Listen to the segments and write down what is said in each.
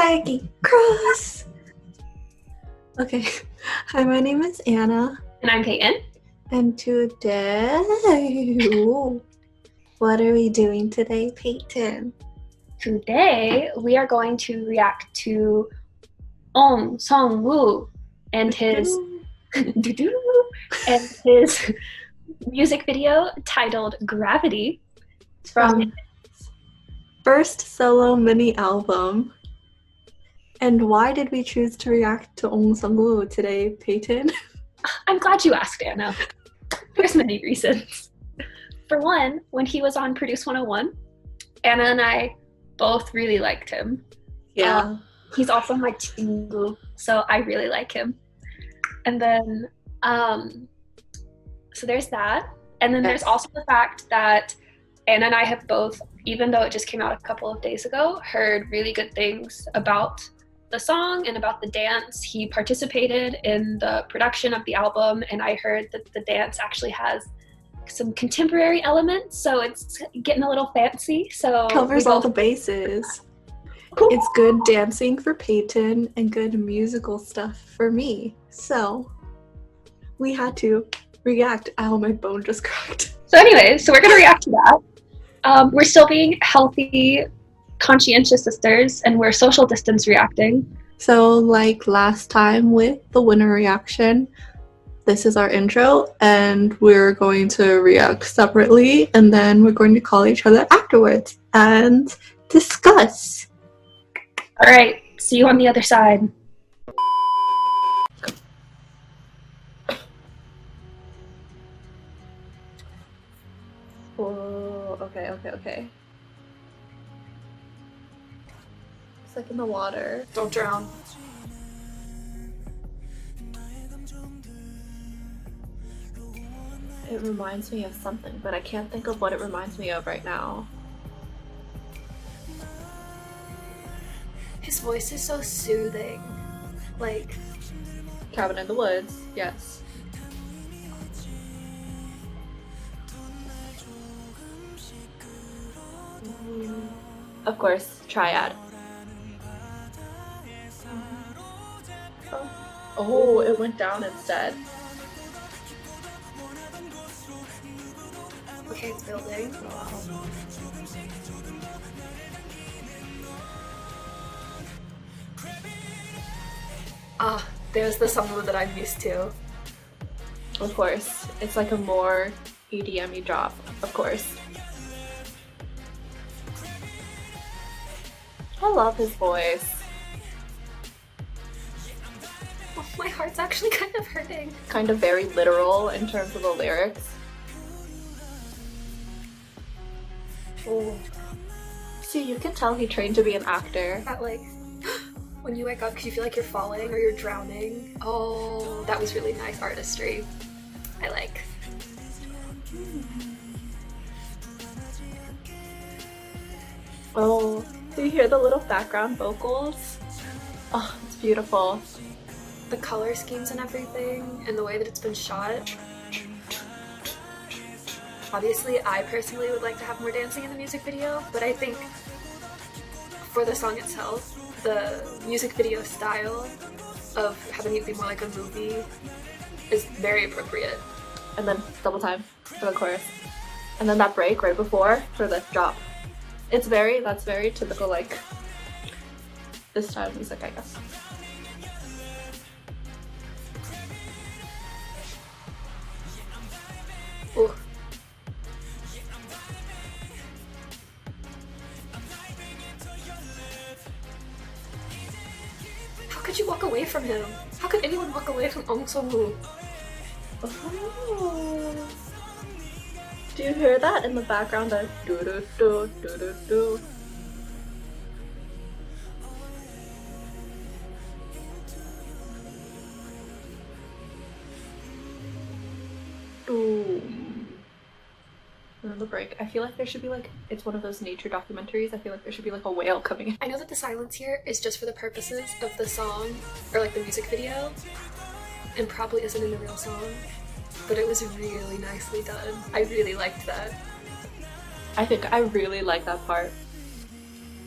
Aggie Cross. Okay. Hi, my name is Anna. And I'm Peyton. And today, what are we doing today, Peyton? Today, we are going to react to Ong Seong Wu and his music video titled Gravity from his first solo mini album. And why did we choose to react to Ong Seong Wu today, Peyton? I'm glad you asked, Anna. There's many reasons. For one, when he was on Produce 101, Anna and I both really liked him. Yeah. He's also my 친구, so I really like him. And then, so there's that. And then there's also the fact that Anna and I have both, even though it just came out a couple of days ago, heard really good things about the song and about the dance. He participated in the production of the album, and I heard that the dance actually has some contemporary elements, so it's getting a little fancy. So covers all the bases. Cool. It's good dancing for Peyton and good musical stuff for me. So we had to react. Ow, my bone just cracked. So anyways, so we're gonna react to that. We're still being healthy, conscientious sisters, and we're social distance reacting. So like last time with the winner reaction, this is our intro, and we're going to react separately, and then we're going to call each other afterwards and discuss. All right, see you on the other side. Whoa, okay. It's like in the water. Don't drown. It reminds me of something, but I can't think of what it reminds me of right now. His voice is so soothing. Like Cabin in the Woods, yes. Of course, Triad. Oh, it went down instead. Okay, it's building. There's the song that I'm used to. Of course, it's like a more EDM-y drop, of course. I love his voice. Oh, my heart's actually kind of hurting. Kind of very literal in terms of the lyrics. Oh. See, you can tell he trained to be an actor. That like, when you wake up because you feel like you're falling or you're drowning. Oh, that was really nice artistry. I like. Oh, do you hear the little background vocals? Oh, it's beautiful. The color schemes and everything, and the way that it's been shot. Obviously, I personally would like to have more dancing in the music video, but I think for the song itself, the music video style of having it be more like a movie is very appropriate. And then double time for the chorus. And then that break right before for the drop. That's very typical, like, this style of music, I guess. Ooh. How could you walk away from him? How could anyone walk away from Ong Seong Wu? Oh. Do you hear that in the background? That do do do do do do. Boom. And then the break. I feel like there should be like, it's one of those nature documentaries. I feel like there should be like a whale coming in. I know that the silence here is just for the purposes of the song, or like the music video, and probably isn't in the real song, but it was really nicely done. I really liked that. I think I really like that part.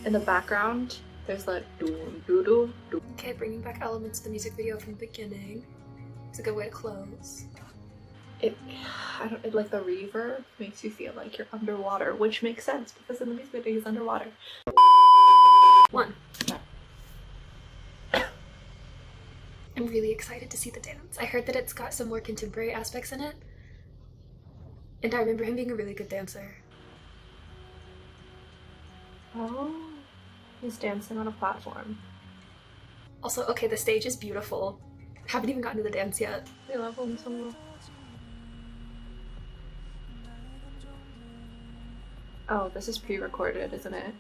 In the background, There's like doom doo doo doo. Okay, bringing back elements of the music video from the beginning. It's a good way to close. It like the reverb makes you feel like you're underwater, which makes sense because in the music video he's underwater. 1. I'm really excited to see the dance. I heard that it's got some more contemporary aspects in it, and I remember him being a really good dancer. Oh, he's dancing on a platform. Also, okay, the stage is beautiful. Haven't even gotten to the dance yet. I love Ong Seong Wu. Oh, this is pre-recorded, isn't it?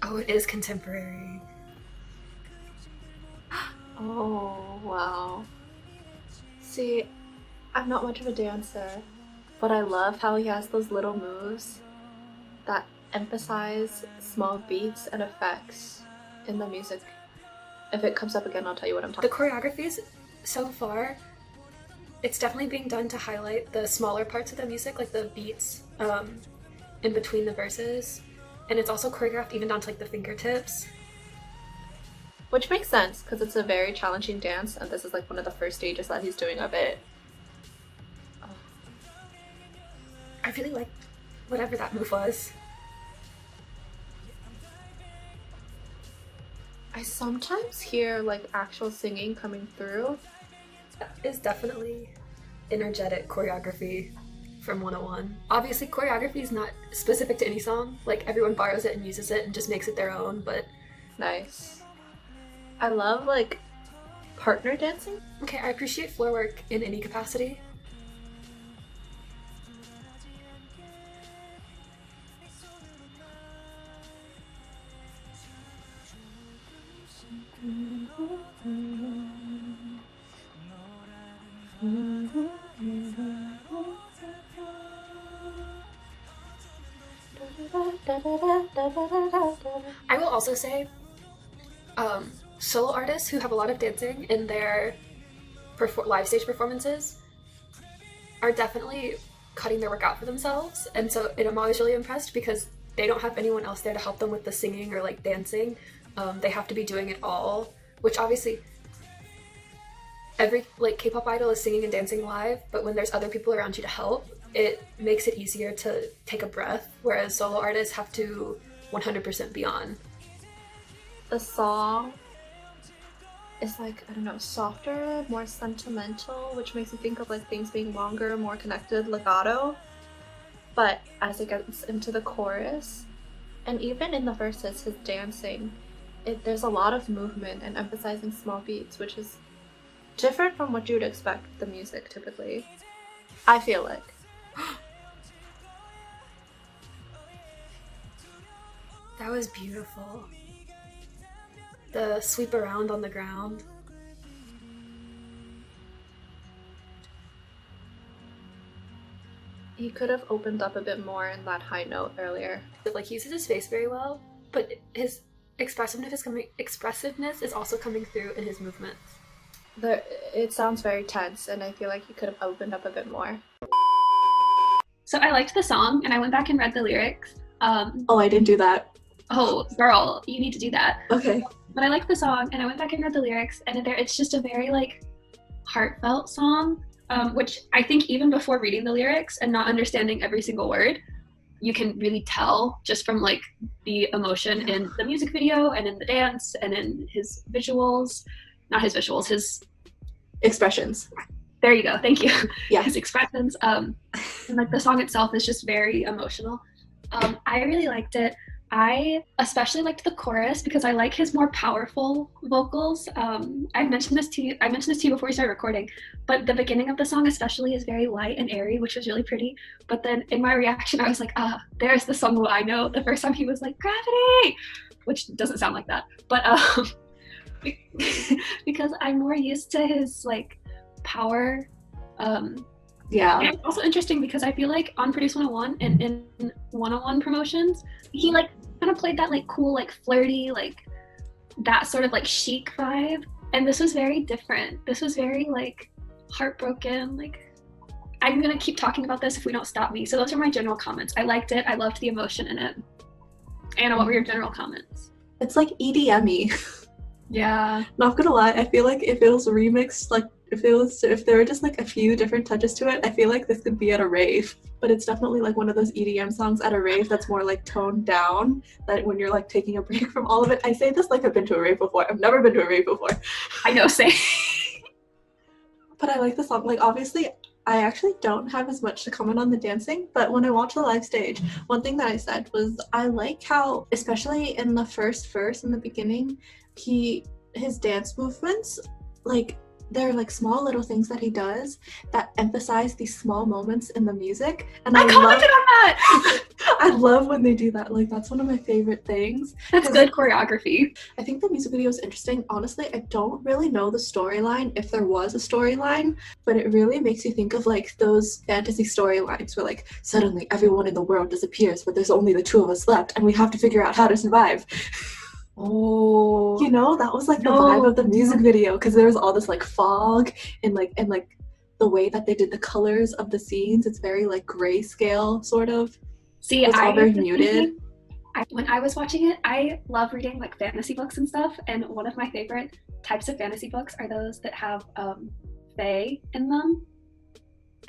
Oh, it is contemporary. Oh, wow. See, I'm not much of a dancer, but I love how he has those little moves that emphasize small beats and effects in the music. If it comes up again, I'll tell you what I'm talking about. The choreographies so far, it's definitely being done to highlight the smaller parts of the music, like the beats in between the verses. And it's also choreographed even down to like the fingertips. Which makes sense, because it's a very challenging dance, and this is like one of the first stages that he's doing of it. Oh. I really like whatever that move was. I sometimes hear like actual singing coming through. That is definitely energetic choreography from 101. Obviously, choreography is not specific to any song. Like, everyone borrows it and uses it and just makes it their own, but... Nice. I love, like, partner dancing. Okay, I appreciate floor work in any capacity. I will also say, solo artists who have a lot of dancing in their live stage performances are definitely cutting their work out for themselves, and so I'm always really impressed because they don't have anyone else there to help them with the singing or like dancing. They have to be doing it all, which obviously every like K-pop idol is singing and dancing live, but when there's other people around you to help, it makes it easier to take a breath, whereas solo artists have to 100% be on. The song is like, I don't know, softer, more sentimental, which makes you think of like things being longer, more connected, legato. But as it gets into the chorus, and even in the verses, his dancing, there's a lot of movement and emphasizing small beats, which is different from what you'd expect the music typically. I feel like. That was beautiful. The sweep around on the ground. He could have opened up a bit more in that high note earlier. Like, he uses his face very well, but his expressiveness is also coming through in his movements. It sounds very tense, and I feel like he could have opened up a bit more. So I liked the song, and I went back and read the lyrics. Oh, I didn't do that. Oh, girl, you need to do that. Okay. But I liked the song, and I went back and read the lyrics, and it's just a very like heartfelt song, which I think even before reading the lyrics and not understanding every single word, you can really tell just from like the emotion in the music video and in the dance and in his visuals. Not his visuals, his expressions. There you go, thank you. Yeah. His expressions. And like the song itself is just very emotional. I really liked it. I especially liked the chorus because I like his more powerful vocals. I mentioned this to you before we started recording, but the beginning of the song especially is very light and airy, which was really pretty. But then in my reaction, I was like, there's the Seong Wu I know. The first time he was like, gravity, which doesn't sound like that. But because I'm more used to his like power. Yeah. And it's also interesting because I feel like on Produce 101 and in 101 promotions, he like kind of played that like cool, like flirty, like that sort of like chic vibe. And this was very different. This was very like heartbroken, like I'm gonna keep talking about this if we don't stop me. So those are my general comments. I liked it. I loved the emotion in it. Anna, what were your general comments? It's like EDM-y. Yeah. Not gonna lie, I feel like if it was remixed, like if there were just like a few different touches to it, I feel like this could be at a rave. But it's definitely like one of those EDM songs at a rave that's more like toned down, that when you're like taking a break from all of it. I say this like I've been to a rave before. I've never been to a rave before. I know, same. But I like the song. Like, obviously, I actually don't have as much to comment on the dancing, but when I watched the live stage, one thing that I said was I like how, especially in the first verse in the beginning, his dance movements, like, they're like small little things that he does that emphasize these small moments in the music. And I commented on that! I love when they do that. Like, that's one of my favorite things. That's good choreography. I think the music video is interesting. Honestly, I don't really know the storyline, if there was a storyline, but it really makes you think of like those fantasy storylines where like suddenly everyone in the world disappears, but there's only the two of us left and we have to figure out how to survive. Oh, you know, that was like the vibe of the music video, because there was all this like fog and the way that they did the colors of the scenes. It's very like grayscale sort of. See, it's all very muted. When I was watching it, I love reading like fantasy books and stuff, and one of my favorite types of fantasy books are those that have fae in them,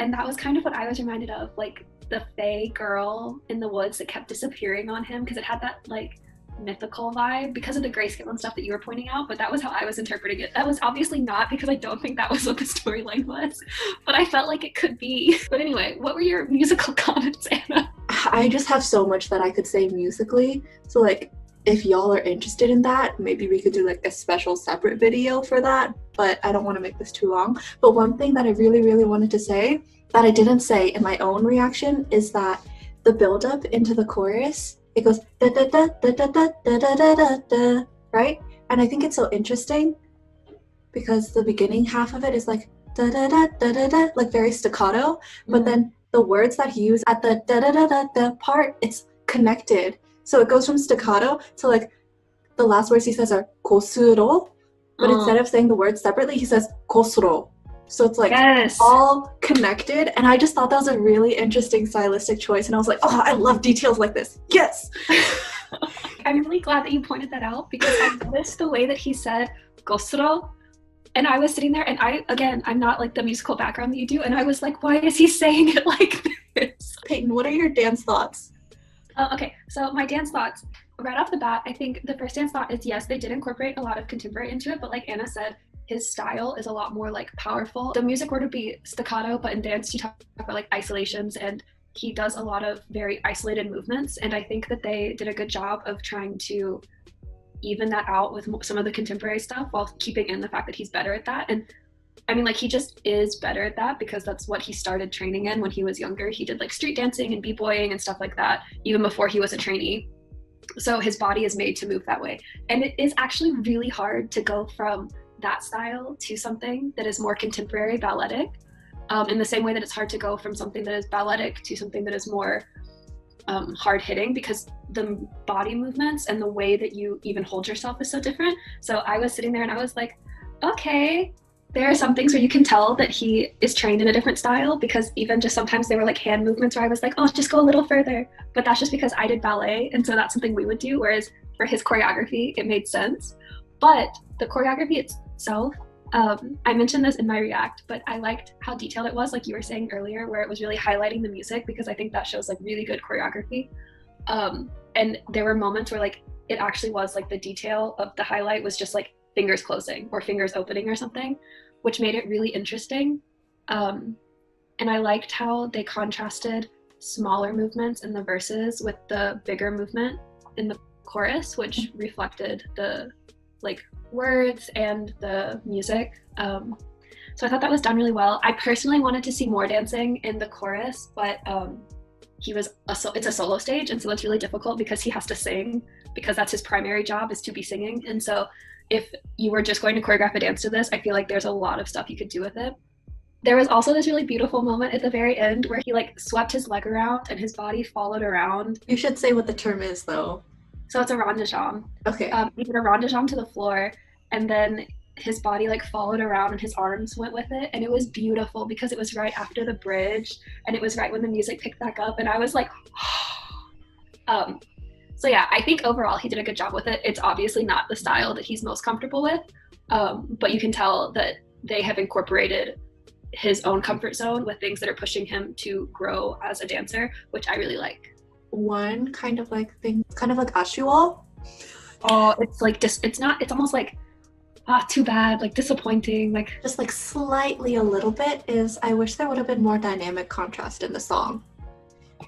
and that was kind of what I was reminded of, like the fae girl in the woods that kept disappearing on him, because it had that like mythical vibe because of the grayscale and stuff that you were pointing out, but that was how I was interpreting it. That was obviously not, because I don't think that was what the storyline was, but I felt like it could be. But anyway, what were your musical comments, Anna? I just have so much that I could say musically, so like if y'all are interested in that, maybe we could do like a special separate video for that, but I don't want to make this too long. But one thing that I really, really wanted to say that I didn't say in my own reaction is that the build-up into the chorus, it goes da da da da da da da da da da da, right? And I think it's so interesting because the beginning half of it is like da da da da da da, like very staccato, but then the words that he used at the da da da da da part, it's connected. So it goes from staccato to like the last words he says are kosuro, but instead of saying the words separately, he says kosuro. So it's like all connected, and I just thought that was a really interesting stylistic choice, and I was like, oh, I love details like this. Yes! I'm really glad that you pointed that out, because I noticed the way that he said kosuro, and I was sitting there, and I'm not like the musical background that you do, and I was like, why is he saying it like this? Peyton, what are your dance thoughts? Okay, so my dance thoughts, right off the bat, I think the first dance thought is, yes, they did incorporate a lot of contemporary into it, but like Anna said, his style is a lot more like powerful. The music were to be staccato, but in dance you talk about like isolations, and he does a lot of very isolated movements, and I think that they did a good job of trying to even that out with some of the contemporary stuff while keeping in the fact that he's better at that. And I mean, like, he just is better at that because that's what he started training in when he was younger. He did like street dancing and b-boying and stuff like that even before he was a trainee, so his body is made to move that way. And it is actually really hard to go from that style to something that is more contemporary balletic, in the same way that it's hard to go from something that is balletic to something that is more hard hitting, because the body movements and the way that you even hold yourself is so different. So I was sitting there and I was like, okay, there are some things where you can tell that he is trained in a different style, because even just sometimes there were like hand movements where I was like, oh, just go a little further. But that's just because I did ballet, and so that's something we would do, whereas for his choreography, it made sense. But the choreography itself, I mentioned this in my react, but I liked how detailed it was, like you were saying earlier, where it was really highlighting the music, because I think that shows like really good choreography. And there were moments where like it actually was like the detail of the highlight was just like fingers closing or fingers opening or something, which made it really interesting. And I liked how they contrasted smaller movements in the verses with the bigger movement in the chorus, which reflected the like words and the music. So I thought that was done really well. I personally wanted to see more dancing in the chorus, but it's a solo stage, and so it's really difficult because he has to sing, because that's his primary job, is to be singing. And so if you were just going to choreograph a dance to this, I feel like there's a lot of stuff you could do with it. There was also this really beautiful moment at the very end where he like swept his leg around and his body followed around. You should say what the term is though. So it's a rond de jambe. Okay. He did a rond de jambe to the floor, and then his body like followed around and his arms went with it, and it was beautiful because it was right after the bridge and it was right when the music picked back up, and I was like so yeah, I think overall he did a good job with it. It's obviously not the style that he's most comfortable with, but you can tell that they have incorporated his own comfort zone with things that are pushing him to grow as a dancer, which I really like. One kind of like thing, kind of like Ashwal. Oh, it's like it's almost like too bad, like disappointing, like just like slightly a little bit is I wish there would have been more dynamic contrast in the song,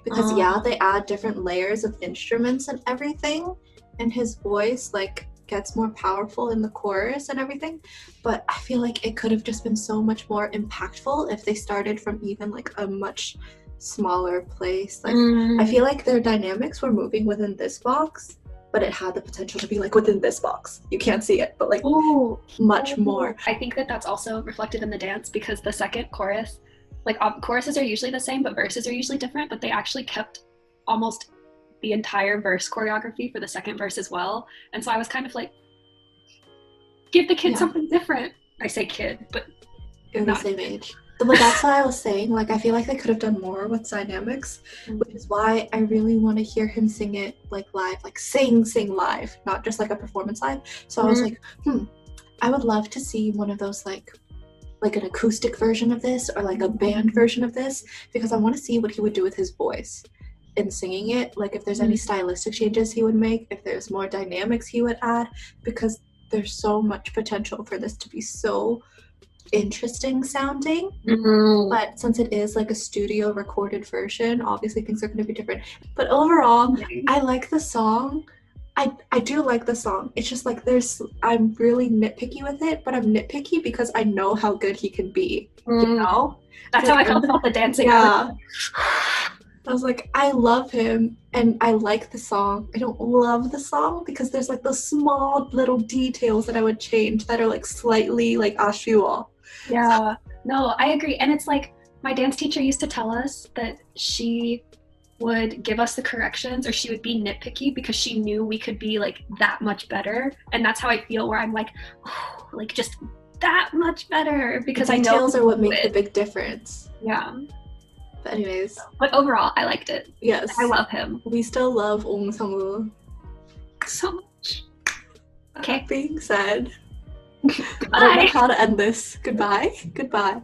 because yeah, they add different layers of instruments and everything, and his voice like gets more powerful in the chorus and everything, but I feel like it could have just been so much more impactful if they started from even like a much smaller place. Like I feel like their dynamics were moving within this box, but it had the potential to be like within this box. You can't see it, but like much more. I think that that's also reflected in the dance, because the second chorus, like choruses are usually the same, but verses are usually different, but they actually kept almost the entire verse choreography for the second verse as well. And so I was kind of like, give the kid something different. I say kid, but they're the same age. But that's why I was saying, like, I feel like they could have done more with dynamics, which is why I really want to hear him sing it like live, like sing live, not just like a performance live. So I was like, I would love to see one of those like an acoustic version of this or like a band version of this, because I want to see what he would do with his voice in singing it, like if there's any stylistic changes he would make, if there's more dynamics he would add, because there's so much potential for this to be so interesting sounding. But since it is like a studio recorded version, obviously things are going to be different. But overall, I like the song. I do like the song. It's just like I'm really nitpicky with it, but I'm nitpicky because I know how good he can be, you know? That's how I felt about the dancing. I was like, I love him and I like the song. I don't love the song because there's like the small little details that I would change that are like slightly like Ashwal. Yeah, no, I agree. And it's like my dance teacher used to tell us that she would give us the corrections, or she would be nitpicky because she knew we could be like that much better. And that's how I feel, where I'm like, oh, like just that much better, because I know details are what make the big difference. Yeah. But anyways. But overall, I liked it. Yes. I love him. We still love Ong Seong Wu so much. Okay. That being said, Goodbye. I don't know how to end this. Goodbye. Goodbye.